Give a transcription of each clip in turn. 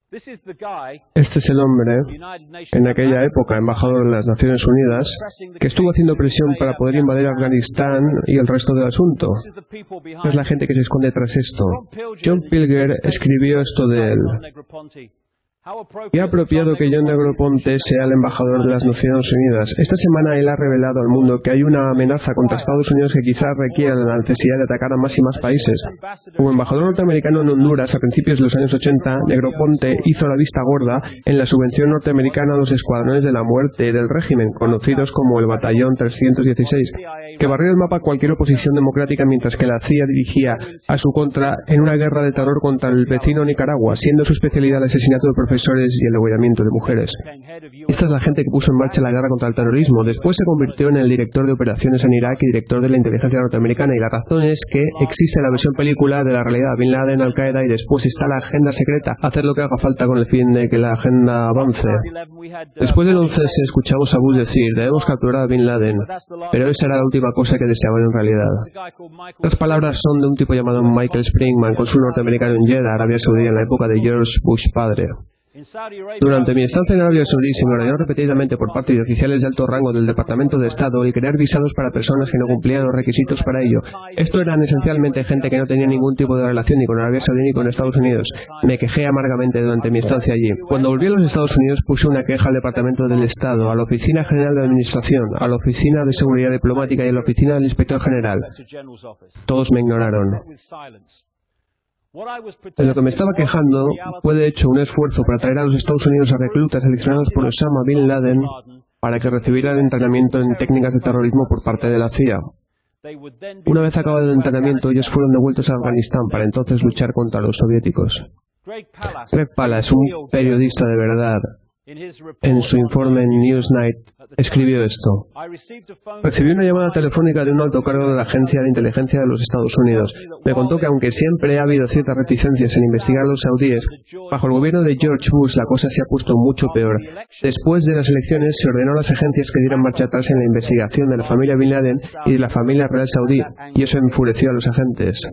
Este es el hombre, en aquella época embajador de las Naciones Unidas, que estuvo haciendo presión para poder invadir Afganistán y el resto del asunto. Es la gente que se esconde tras esto. John Pilger escribió esto de él. Qué apropiado que John Negroponte sea el embajador de las Naciones Unidas. Esta semana él ha revelado al mundo que hay una amenaza contra Estados Unidos que quizás requiera la necesidad de atacar a más y más países. Como embajador norteamericano en Honduras a principios de los años 80, Negroponte hizo la vista gorda en la subvención norteamericana a los escuadrones de la muerte del régimen, conocidos como el Batallón 316, que barrió el mapa a cualquier oposición democrática mientras que la CIA dirigía a su contra en una guerra de terror contra el vecino Nicaragua, siendo su especialidad el asesinato de profesores y el degollamiento de mujeres. Esta es la gente que puso en marcha la guerra contra el terrorismo. Después se convirtió en el director de operaciones en Irak y director de la inteligencia norteamericana, y la razón es que existe la versión película de la realidad, Bin Laden, Al-Qaeda, y después está la agenda secreta, hacer lo que haga falta con el fin de que la agenda avance. Después del 11S escuchamos a Bush decir, debemos capturar a Bin Laden, pero esa era la última cosa que deseaban en realidad. Las palabras son de un tipo llamado Michael Springman, cónsul norteamericano en Jeddah, Arabia Saudí, en la época de George Bush padre. Durante mi estancia en Arabia Saudí se me ordenó repetidamente por parte de oficiales de alto rango del Departamento de Estado el crear visados para personas que no cumplían los requisitos para ello. Esto eran esencialmente gente que no tenía ningún tipo de relación ni con Arabia Saudí ni con Estados Unidos. Me quejé amargamente durante mi estancia allí. Cuando volví a los Estados Unidos puse una queja al Departamento del Estado, a la Oficina General de Administración, a la Oficina de Seguridad Diplomática y a la Oficina del Inspector General. Todos me ignoraron. En lo que me estaba quejando fue de hecho un esfuerzo para traer a los Estados Unidos a reclutas seleccionados por Osama Bin Laden para que recibieran entrenamiento en técnicas de terrorismo por parte de la CIA. Una vez acabado el entrenamiento, ellos fueron devueltos a Afganistán para entonces luchar contra los soviéticos. Greg Palast, un periodista de verdad, en su informe en Newsnight, escribió esto. Recibí una llamada telefónica de un alto cargo de la Agencia de Inteligencia de los Estados Unidos. Me contó que aunque siempre ha habido ciertas reticencias en investigar a los saudíes, bajo el gobierno de George Bush la cosa se ha puesto mucho peor. Después de las elecciones se ordenó a las agencias que dieran marcha atrás en la investigación de la familia Bin Laden y de la familia real saudí, y eso enfureció a los agentes.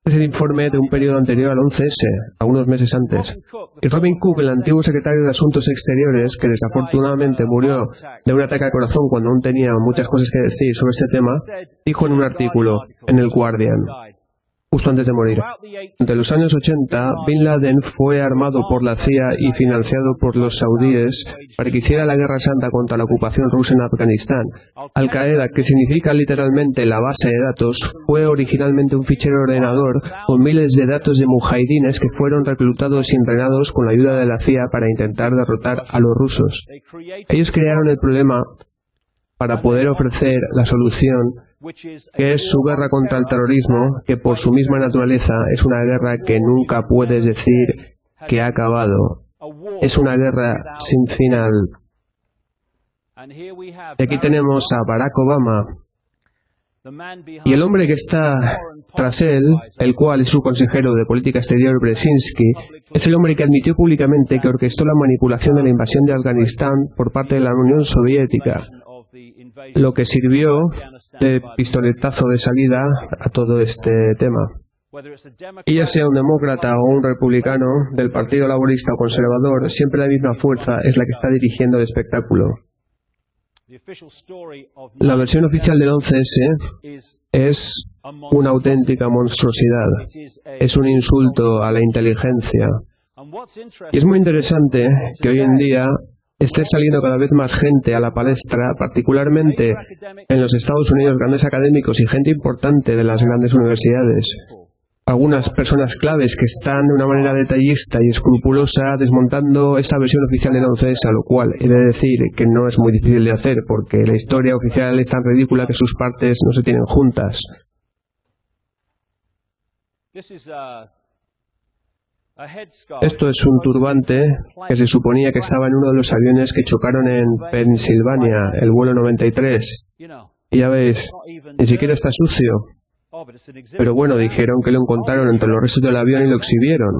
Es el informe de un periodo anterior al 11S, algunos meses antes. Y Robin Cook, el antiguo secretario de Asuntos Exteriores, que desafortunadamente murió de un ataque al corazón cuando aún tenía muchas cosas que decir sobre este tema, dijo en un artículo en el Guardian, justo antes de morir: entre los años 80, Bin Laden fue armado por la CIA y financiado por los saudíes para que hiciera la guerra santa contra la ocupación rusa en Afganistán. Al-Qaeda, que significa literalmente la base de datos, fue originalmente un fichero ordenador con miles de datos de mujahidines que fueron reclutados y entrenados con la ayuda de la CIA para intentar derrotar a los rusos. Ellos crearon el problema para poder ofrecer la solución, que es su guerra contra el terrorismo, que por su misma naturaleza es una guerra que nunca puedes decir que ha acabado. Es una guerra sin final. Y aquí tenemos a Barack Obama, y el hombre que está tras él, el cual es su consejero de política exterior, Brzezinski, es el hombre que admitió públicamente que orquestó la manipulación de la invasión de Afganistán por parte de la Unión Soviética, lo que sirvió de pistoletazo de salida a todo este tema. Y ya sea un demócrata o un republicano, del Partido Laborista o conservador, siempre la misma fuerza es la que está dirigiendo el espectáculo. La versión oficial del 11S es una auténtica monstruosidad. Es un insulto a la inteligencia. Y es muy interesante que hoy en día esté saliendo cada vez más gente a la palestra, particularmente en los Estados Unidos, grandes académicos y gente importante de las grandes universidades. Algunas personas claves que están de una manera detallista y escrupulosa desmontando esta versión oficial del 11S, a lo cual he de decir que no es muy difícil de hacer porque la historia oficial es tan ridícula que sus partes no se tienen juntas. Esto es un turbante que se suponía que estaba en uno de los aviones que chocaron en Pensilvania, el vuelo 93. Y ya veis, ni siquiera está sucio. Pero bueno, dijeron que lo encontraron entre los restos del avión y lo exhibieron.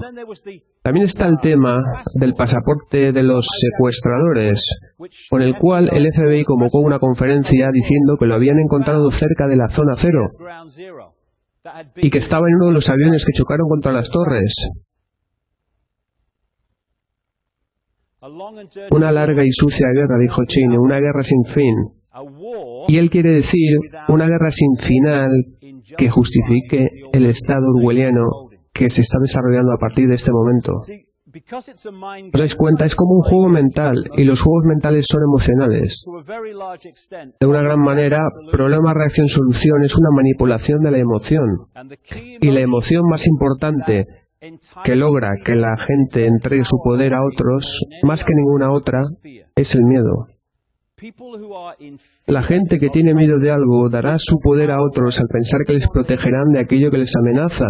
También está el tema del pasaporte de los secuestradores, con el cual el FBI convocó una conferencia diciendo que lo habían encontrado cerca de la zona cero y que estaba en uno de los aviones que chocaron contra las torres. Una larga y sucia guerra, dijo Cheney, una guerra sin fin. Y él quiere decir una guerra sin final que justifique el estado orwelliano que se está desarrollando a partir de este momento. ¿Os dais cuenta? Es como un juego mental, y los juegos mentales son emocionales. De una gran manera, problema-reacción-solución es una manipulación de la emoción. Y la emoción más importante que logra que la gente entregue su poder a otros, más que ninguna otra, es el miedo. La gente que tiene miedo de algo dará su poder a otros al pensar que les protegerán de aquello que les amenaza.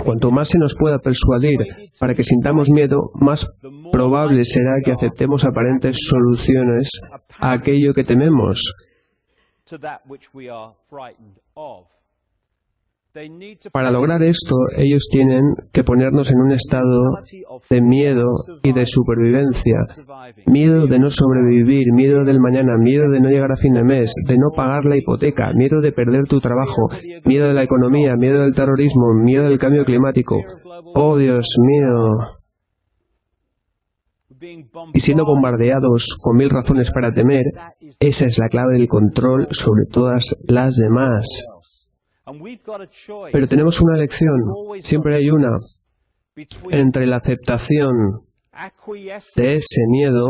Cuanto más se nos pueda persuadir para que sintamos miedo, más probable será que aceptemos aparentes soluciones a aquello que tememos. Para lograr esto, ellos tienen que ponernos en un estado de miedo y de supervivencia. Miedo de no sobrevivir, miedo del mañana, miedo de no llegar a fin de mes, de no pagar la hipoteca, miedo de perder tu trabajo, miedo de la economía, miedo del terrorismo, miedo del cambio climático. ¡Oh, Dios mío! Y siendo bombardeados con 1000 razones para temer, esa es la clave del control sobre todas las demás. Pero tenemos una elección, siempre hay una, entre la aceptación de ese miedo,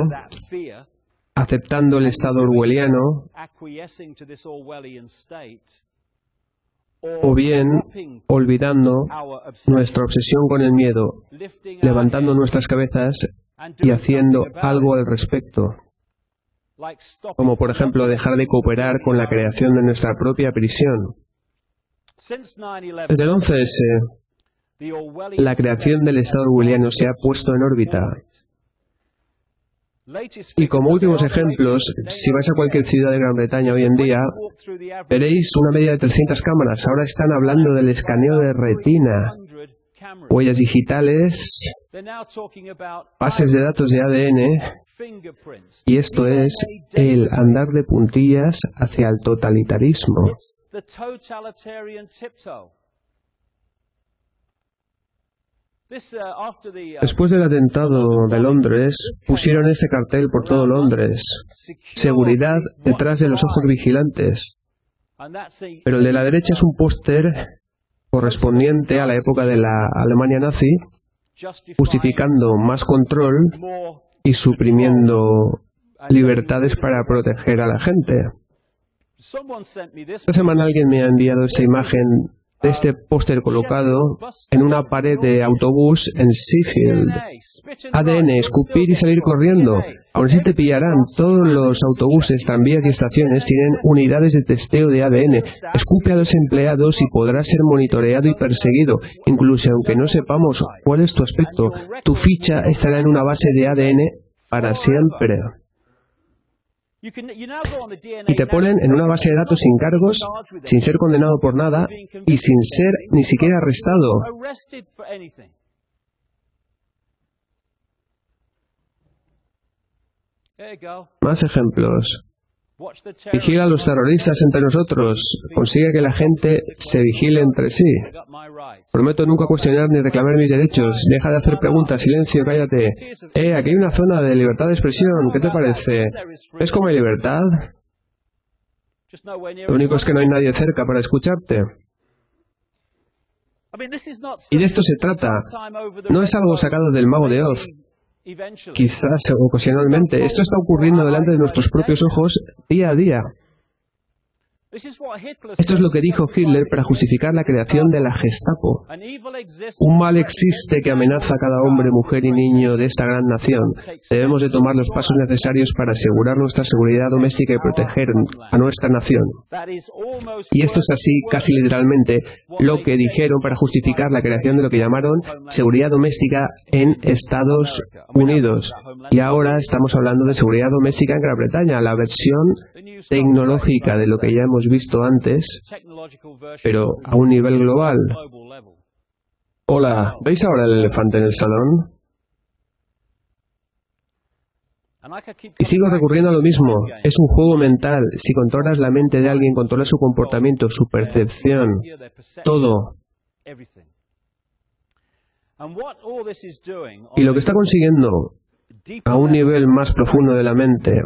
aceptando el estado orwelliano, o bien olvidando nuestra obsesión con el miedo, levantando nuestras cabezas y haciendo algo al respecto, como por ejemplo dejar de cooperar con la creación de nuestra propia prisión. Desde el 11S, la creación del Estado orwelliano se ha puesto en órbita. Y como últimos ejemplos, si vais a cualquier ciudad de Gran Bretaña hoy en día, veréis una media de 300 cámaras. Ahora están hablando del escaneo de retina, huellas digitales, bases de datos de ADN, y esto es el andar de puntillas hacia el totalitarismo. Después del atentado de Londres, pusieron ese cartel por todo Londres: seguridad detrás de los ojos vigilantes. Pero el de la derecha es un póster correspondiente a la época de la Alemania nazi, justificando más control y suprimiendo libertades para proteger a la gente. Esta semana alguien me ha enviado esta imagen de este póster colocado en una pared de autobús en Sheffield. ADN, escupir y salir corriendo. Aún así te pillarán. Todos los autobuses, tranvías y estaciones tienen unidades de testeo de ADN. Escupe a los empleados y podrás ser monitoreado y perseguido. Incluso aunque no sepamos cuál es tu aspecto, tu ficha estará en una base de ADN para siempre. Y te ponen en una base de datos sin cargos, sin ser condenado por nada y sin ser ni siquiera arrestado. Más ejemplos. Vigila a los terroristas entre nosotros. Consigue que la gente se vigile entre sí. Prometo nunca cuestionar ni reclamar mis derechos. Deja de hacer preguntas. Silencio, cállate. Aquí hay una zona de libertad de expresión. ¿Qué te parece? ¿Es como hay libertad? Lo único es que no hay nadie cerca para escucharte. Y de esto se trata. No es algo sacado del Mago de Oz. Quizás ocasionalmente. Esto está ocurriendo delante de nuestros propios ojos día a día. Esto es lo que dijo Hitler para justificar la creación de la Gestapo. Un mal existe que amenaza a cada hombre, mujer y niño de esta gran nación. Debemos de tomar los pasos necesarios para asegurar nuestra seguridad doméstica y proteger a nuestra nación. Y esto es así, casi literalmente, lo que dijeron para justificar la creación de lo que llamaron seguridad doméstica en Estados Unidos. Y ahora estamos hablando de seguridad doméstica en Gran Bretaña, la versión tecnológica de lo que ya hemos visto antes, pero a un nivel global. Hola, ¿veis ahora el elefante en el salón? Y sigo recurriendo a lo mismo. Es un juego mental. Si controlas la mente de alguien, controlas su comportamiento, su percepción, todo. Y lo que está consiguiendo a un nivel más profundo de la mente